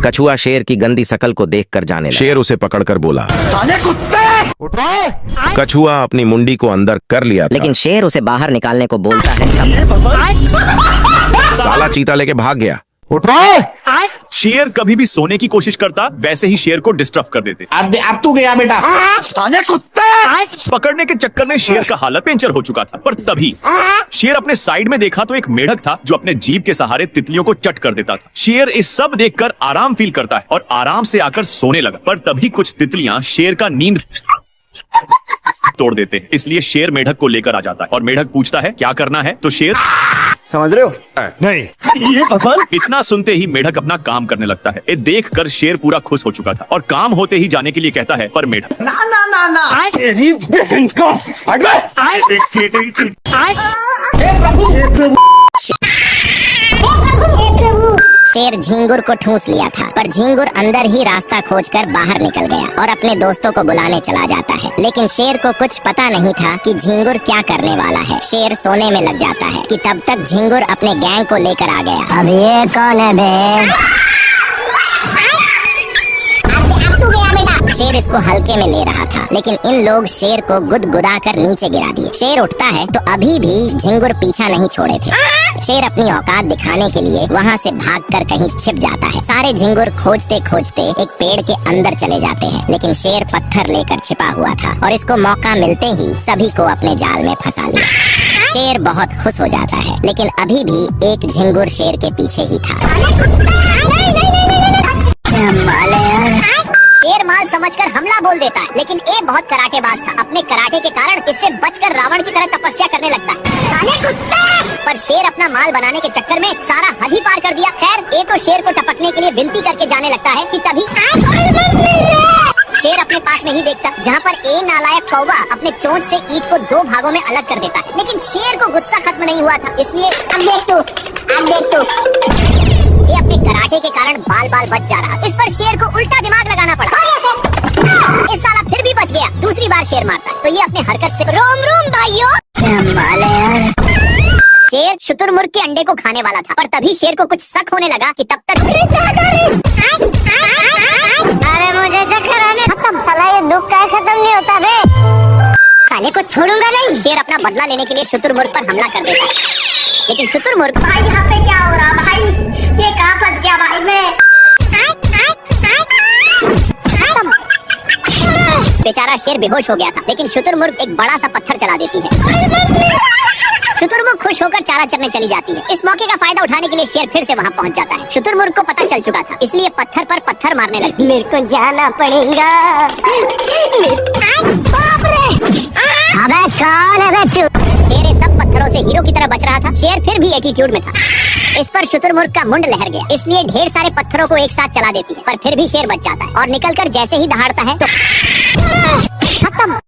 कछुआ शेर की गंदी शकल को देखकर जाने लगा। शेर उसे पकड़कर बोला, साले कुत्ते उठ रहे। कछुआ अपनी मुंडी को अंदर कर लिया था, लेकिन शेर उसे बाहर निकालने को बोलता है। साला चीता लेके भाग गया। उठ रहे। शेर कभी भी सोने की कोशिश करता, वैसे ही शेर को डिस्टर्ब कर देते। अब तू गया बेटा। साले कुत्ते। पकड़ने के चक्कर में शेर का हालत पेंचर हो चुका था। पर तभी शेर अपने साइड में देखा तो एक मेढक था जो अपने जीभ के सहारे तितलियों को चट कर देता था। शेर इस सब देखकर आराम फील करता है और आराम से आकर सोने लगा। पर तभी कुछ तितलियां शेर का नींद तोड़ देते हैं। इसलिए शेर मेढक को लेकर आ जाता है और मेढक पूछता है क्या करना है, तो शेर समझ रहे हो? नहीं। ये भगवान। इतना सुनते ही मेढक अपना काम करने लगता है। ये देखकर शेर पूरा खुश हो चुका था और काम होते ही जाने के लिए कहता है, पर मेढक ना ना ना ना। तेरी बहन का शेर झींगुर को ठूंस लिया था, पर झींगुर अंदर ही रास्ता खोजकर बाहर निकल गया और अपने दोस्तों को बुलाने चला जाता है। लेकिन शेर को कुछ पता नहीं था कि झींगुर क्या करने वाला है। शेर सोने में लग जाता है कि तब तक झींगुर अपने गैंग को लेकर आ गया। अब ये कौन है बे? शेर इसको हल्के में ले रहा था, लेकिन इन लोग शेर को गुदगुदा कर नीचे गिरा दिए। शेर उठता है तो अभी भी झिंगुर पीछा नहीं छोड़े थे। शेर अपनी औकात दिखाने के लिए वहाँ से भागकर कहीं छिप जाता है। सारे झिंगुर खोजते खोजते एक पेड़ के अंदर चले जाते हैं, लेकिन शेर पत्थर लेकर छिपा हुआ था और इसको मौका मिलते ही सभी को अपने जाल में फंसा लिया। शेर बहुत खुश हो जाता है, लेकिन अभी भी एक झिंगुर शेर के पीछे ही था। शेर माल समझकर हमला बोल देता है, लेकिन ये बहुत कराटेबाज था। अपने कराटे के कारण इससे बचकर रावण की तरह तपस्या करने लगता है। साले कुत्ते! पर शेर अपना माल बनाने के चक्कर में सारा हद ही पार कर दिया। खैर, ये तो शेर को टपकने के लिए विनती करके जाने लगता है कि तभी शेर अपने पास नहीं देखता, जहाँ पर ए नालायक कौवा अपने चोंच से ईंट को दो भागों में अलग कर देता है। लेकिन शेर को गुस्सा खत्म नहीं हुआ था, इसलिए अब देख तू ये अपने कराटे के कारण बाल बाल बच जा रहा। इस पर शेर को उल्टा दिमाग लगाना पड़ा। इस साला फिर भी बच गया। दूसरी बार शेर मारता है तो ये अपने हरकत से रोम रोम भाइयों। शेर शुतुरमुर्ग के अंडे को खाने वाला था, पर तभी शेर को कुछ शक होने लगा कि तब तक अरे मुझे चक्कर आने। खत्म साला, ये दुख का खत्म नहीं होता बे। साले को छोड़ूंगा नहीं। शेर अपना बदला लेने के लिए शुतुरमुर्ग पर हमला कर देता है, लेकिन शुतुरमुर्ग भाई यहाँ पे क्या हो रहा भाई? ये कहाँ फंस गया भाई मैं? बेचारा शेर बेहोश हो गया था, लेकिन शुतुरमुर्ग एक बड़ा सा पत्थर चला देती है। शुतुरमुर्ग खुश होकर चारा चरने चली जाती है। इस मौके का फायदा उठाने के लिए शेर फिर से वहाँ पहुँच जाता है। शुतुरमुर्ग को पता चल चुका था, इसलिए पत्थर पर पत्थर मारने लगी। मेरे को जाना पड़ेगा। अबे कौन है बे तू? शेर इस सब पत्थरों से हीरो की तरह बच रहा था। शेर फिर भी एटीट्यूड में था। इस पर शुतुरमुर्ग का मुंड लहर गया, इसलिए ढेर सारे पत्थरों को एक साथ चला देती है, पर फिर भी शेर बच जाता है और निकलकर जैसे ही दहाड़ता है तो खत्म।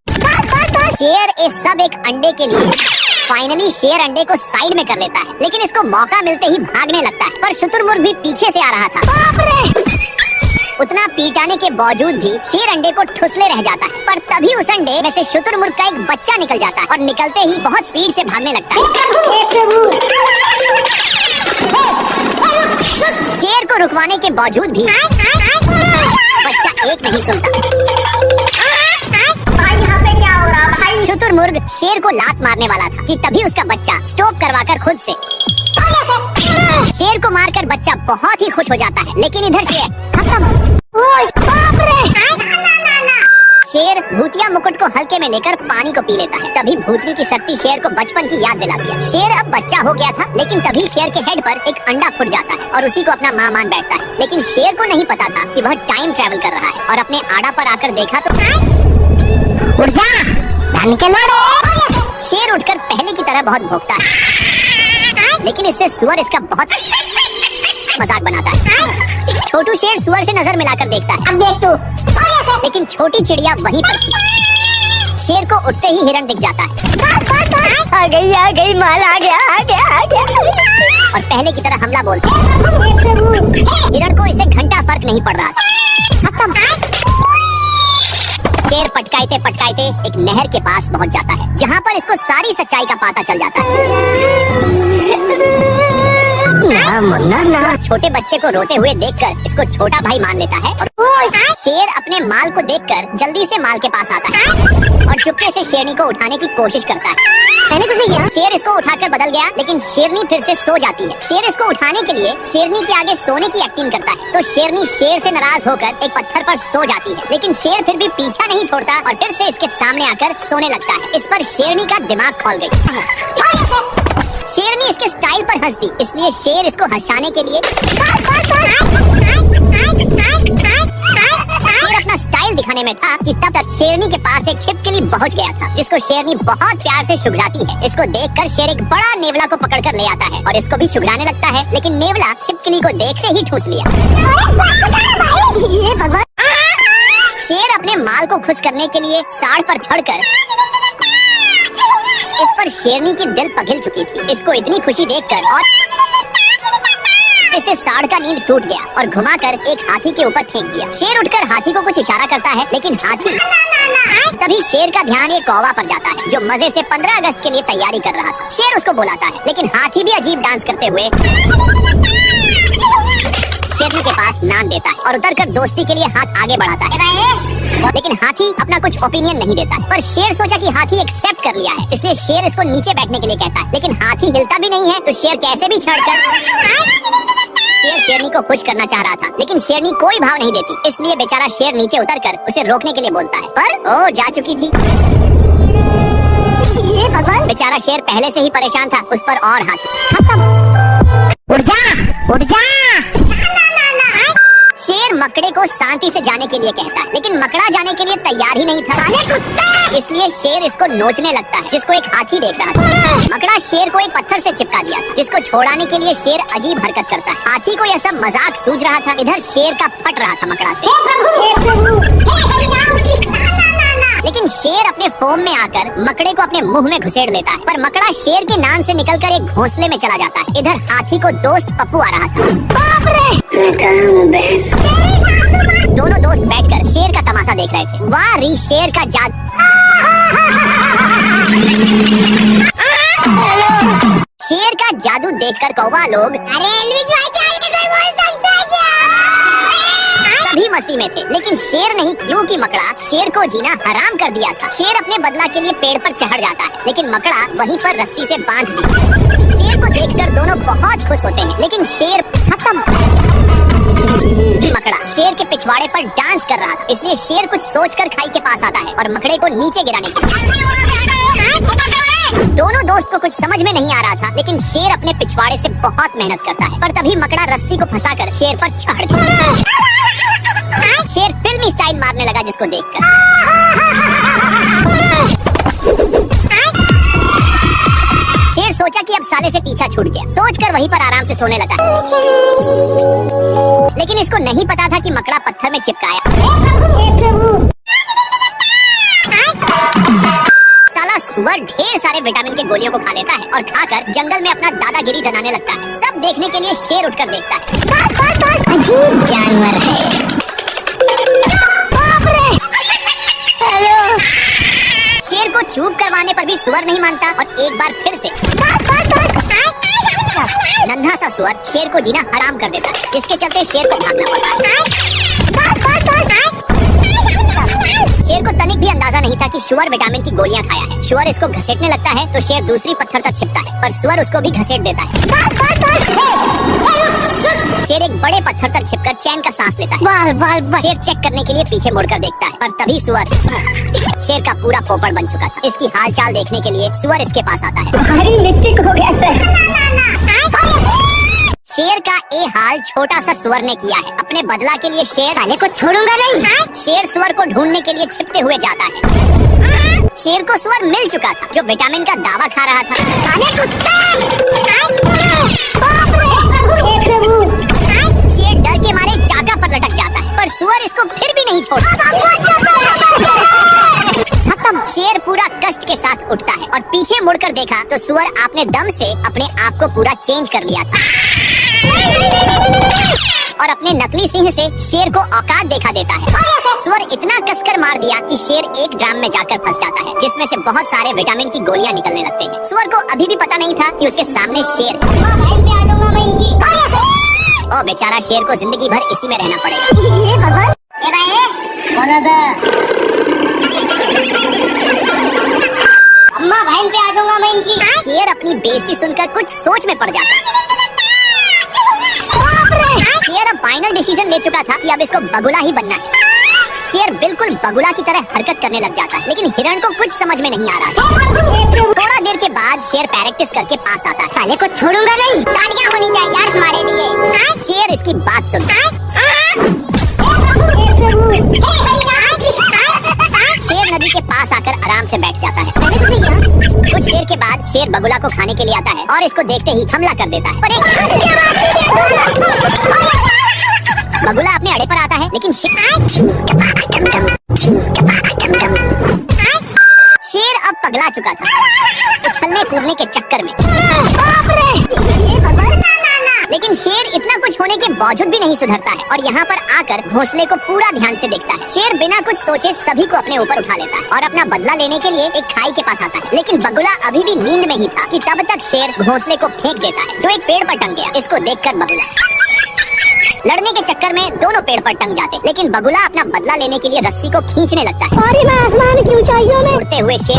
शेर इस सब एक अंडे के लिए फाइनली शेर अंडे को साइड में कर लेता है, लेकिन इसको मौका मिलते ही भागने लगता है। पर शुतुरमुर्ग भी पीछे से आ रहा था। उतना पीटाने के बावजूद भी शेर अंडे को ठुसले रह जाता है, पर तभी उस अंडे में से शुतुरमुर्ग का एक बच्चा निकल जाता है और निकलते ही बहुत स्पीड से भागने लगता है। शेर को रुकवाने के बावजूद भी बच्चा एक नहीं सुनता। भाई यहाँ पे क्या हो रहा भाई? शुतुरमुर्ग शेर को लात मारने वाला था कि तभी उसका बच्चा स्टॉप करवाकर खुद से शेर को मारकर बच्चा बहुत ही खुश हो जाता है, लेकिन इधर शेर खत्म। शेर भूतिया मुकुट को हल्के में लेकर पानी को पी लेता है। तभी भूतनी की शक्ति शेर को बचपन की याद दिलाती है। शेर अब बच्चा हो गया था, लेकिन तभी शेर के हेड पर एक अंडा फूट जाता है और उसी को अपना मां मान बैठता है। लेकिन शेर को नहीं पता था कि वह टाइम ट्रेवल कर रहा है और अपने आड़ा पर आकर देखा तो उठ जा, शेर उठकर पहले की तरह बहुत भौंकता है, लेकिन इससे सुअर इसका बहुत मजाक बनाता है। छोटू शेर सुअर से नजर मिलाकर देखता है। अब देख तू। लेकिन छोटी चिड़िया वहीं पर थी। शेर को उठते ही हिरण दिख जाता है। आ गई माल आ गया। और पहले की तरह हमला बोलते हिरण को इससे घंटा फर्क नहीं पड़ रहा था। खत्म। शेर पटकाते एक नहर के पास पहुंच जाता है, जहां पर इसको सारी सच्चाई का पता चल जाता है। ना मुन्ना ना। छोटे बच्चे को रोते हुए देखकर इसको छोटा भाई मान लेता है और शेर अपने माल को देखकर जल्दी से माल के पास आता है और चुपके से शेरनी को उठाने की कोशिश करता है। मैंने कुछ नहीं किया। शेर इसको उठाकर बदल गया, लेकिन शेरनी फिर से सो जाती है। शेर इसको उठाने के लिए शेरनी के आगे सोने की एक्टिंग करता है, तो शेरनी शेर से नाराज होकर एक पत्थर पर सो जाती है, लेकिन शेर फिर भी पीछा नहीं छोड़ता और फिर से इसके सामने आकर सोने लगता है। इस पर शेरनी का दिमाग खोल गई। शेरनी इसके स्टाइल पर हंस दी, इसलिए शेर इसको हंसाने के लिए शेर अपना स्टाइल दिखाने में था कि तब तक शेरनी के पास एक छिपकली पहुंच गया था, जिसको शेरनी बहुत प्यार से शुघराती है। इसको देखकर शेर एक बड़ा नेवला को पकड़कर ले आता है और इसको भी शुघराने लगता है, लेकिन नेवला छिपकली को देखते ही ठूस लिया। ये भगवान! शेर अपने माल को खुश करने के लिए साड़ पर चढ़कर इस पर शेरनी की दिल पिघल चुकी थी। इसको इतनी खुशी देखकर और इससे साड़ का नींद टूट गया और घुमाकर एक हाथी के ऊपर फेंक दिया। शेर उठकर हाथी को कुछ इशारा करता है, लेकिन हाथी तभी शेर का ध्यान एक कौवा पर जाता है, जो मजे से 15 अगस्त के लिए तैयारी कर रहा था। शेर उसको बुलाता है, लेकिन हाथी भी अजीब डांस करते हुए शेरनी के पास नान देता है और उतरकर दोस्ती के लिए हाथ आगे बढ़ाता है, लेकिन हाथी अपना कुछ ओपिनियन नहीं देता है। पर शेर सोचा कि हाथी एक्सेप्ट कर लिया है, इसलिए शेर इसको नीचे बैठने के लिए कहता है, लेकिन हाथी हिलता भी नहीं है, तो शेर कैसे भी चढ़कर शेर शेरनी को खुश करना चाह रहा था, लेकिन शेरनी कोई भाव नहीं देती, इसलिए बेचारा शेर नीचे उतरकर उसे रोकने के लिए बोलता है, पर वो जा चुकी थी। ये भगवान! बेचारा शेर पहले से ही परेशान था, उस पर और हाथी। उठ जा, उठ जा। शेर मकड़े को शांति से जाने के लिए कहता है, लेकिन मकड़ा जाने के लिए तैयार ही नहीं था, इसलिए शेर इसको नोचने लगता है, जिसको एक हाथी देख रहा था। मकड़ा शेर को एक पत्थर से चिपका दिया था, जिसको छोड़ाने के लिए शेर अजीब हरकत करता है। हाथी को यह सब मजाक सूझ रहा था, इधर शेर का फट रहा था मकड़ा से। लेकिन शेर अपने फोम में आकर मकड़े को अपने मुंह में घुसेड़ लेता है, पर मकड़ा शेर के नान से निकलकर एक घोंसले में चला जाता है। इधर हाथी को दोस्त पप्पू आ रहा था। बाप रे! दोनों दोस्त बैठकर शेर का तमाशा देख रहे थे। वाह री शेर का जादू! शेर का जादू देखकर कौवा लोग सभी मस्ती में थे, लेकिन शेर नहीं, क्योंकि मकड़ा शेर को जीना हराम कर दिया था। शेर अपने बदला के लिए पेड़ पर चढ़ जाता है, लेकिन मकड़ा वहीं पर रस्सी से बांध दी। शेर को देखकर दोनों बहुत खुश होते हैं, लेकिन शेर खत्म। मकड़ा शेर के पिछवाड़े पर डांस कर रहा था, इसलिए शेर कुछ सोचकर खाई के पास आता है और मकड़े को नीचे गिराने की। दोनों दोस्त को कुछ समझ में नहीं आ रहा था, लेकिन शेर अपने पिछवाड़े से बहुत मेहनत करता है, पर तभी मकड़ा रस्सी को फंसाकर शेर पर चढ़ गया। शेर फिल्मी स्टाइल मारने लगा, जिसको देखकर शेर सोचा कि अब साले से पीछा छूट गया, सोचकर वहीं पर आराम से सोने लगा। लेकिन इसको नहीं पता था कि मकड़ा पत्थर में चिपकाया। साला सुअर ढेर सारे विटामिन के गोलियों को खा लेता है और खाकर जंगल में अपना दादागिरी जनाने लगता है। सब देखने के लिए शेर उठकर देखता है। अजीब जानवर है। शेर को चूप करवाने पर भी सुअर नहीं मानता और एक बार फिर से नन्हा सा सुअर शेर को जीना हराम कर देता है, जिसके चलते शेर को भागना पड़ता है। शेर को तनिक भी अंदाजा नहीं था कि सुअर विटामिन की गोलियां खाया है। सुअर इसको घसीटने लगता है तो शेर दूसरी पत्थर तक छिपता है, पर सुअर उसको भी घसीट देता है। शेर एक बड़े पत्थर तक छिपकर चैन का सांस लेता है। शेर चेक करने के लिए पीछे मुड़कर देखता है, पर तभी सुअर शेर का पूरा पोपड़ बन चुका था। इसकी हालचाल देखने के लिए सुअर इसके पास आता है। भारी मिस्टेक हो गया सर। शेर का ये हाल छोटा सा सुअर ने किया है। अपने बदला के लिए शेर साले को छोड़ूंगा नहीं। शेर सुअर को ढूंढने के लिए छिपते हुए जाता है। शेर को सुअर मिल चुका था, जो विटामिन का दावा खा रहा था। शेर डर के मारे चाका पर लटक जाता है, पर सुअर इसको फिर भी नहीं छोड़ता। खत्म। शेर पूरा कष्ट के साथ उठता है और पीछे मुड़कर देखा तो सुअर अपने दम से अपने आप को पूरा चेंज कर लिया था और अपने नकली सिंह से शेर को औकात दिखा देता है। सुअर इतना कसकर मार दिया कि शेर एक ड्राम में जाकर फंस जाता है, जिसमें से बहुत सारे विटामिन की गोलियां निकलने लगते हैं। सुअर को अभी भी पता नहीं था कि उसके सामने शेर। ओ बेचारा शेर को जिंदगी भर इसी में रहना पड़ेगा। अम्मा बहन पे आ जाऊंगा मैं इनकी। शेर अपनी बेइज्जती सुनकर कुछ सोच में पड़ जाता है। शेर अब फाइनल डिसीजन ले चुका था कि अब इसको बगुला ही बनना है। शेर बिल्कुल बगुला की तरह हरकत करने लग जाता है, लेकिन हिरण को कुछ समझ में नहीं आ रहा था। थोड़ा देर के बाद शेर प्रैक्टिस करके पास आता है। साले को छोड़ूंगा नहीं। तालियां होनी चाहिए यार तुम्हारे लिए। शेर इसकी बात सुनता है। शेर नदी के पास आकर आराम से बैठ जाता है। कुछ देर के बाद शेर बगुला को खाने के लिए आता है और इसको देखते ही हमला कर देता है। बगुला अपने अड़े पर आता है, लेकिन शेर अब पगला चुका था उछलने कूदने के चक्कर में। लेकिन शेर इतना कुछ होने के बावजूद भी नहीं सुधरता है और यहाँ पर आकर घोंसले को पूरा ध्यान से देखता है। शेर बिना कुछ सोचे सभी को अपने ऊपर उठा लेता है और अपना बदला लेने के लिए एक खाई के पास आता है। लेकिन बगुला अभी भी नींद में ही था कि तब तक शेर घोंसले को फेंक देता है, जो एक पेड़ पर टंग गया। इसको देखकर बगुला लड़ने के चक्कर में दोनों पेड़ पर टंग जाते, लेकिन बगुला अपना बदला लेने के लिए रस्सी को खींचने लगता है। और मैं आसमान की ऊंचाइयों में उड़ते हुए शेर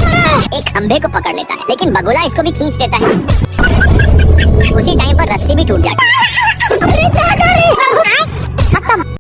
एक खंभे को पकड़ लेता है, लेकिन बगुला इसको भी खींच देता है। उसी टाइम पर रस्सी भी टूट जाती है।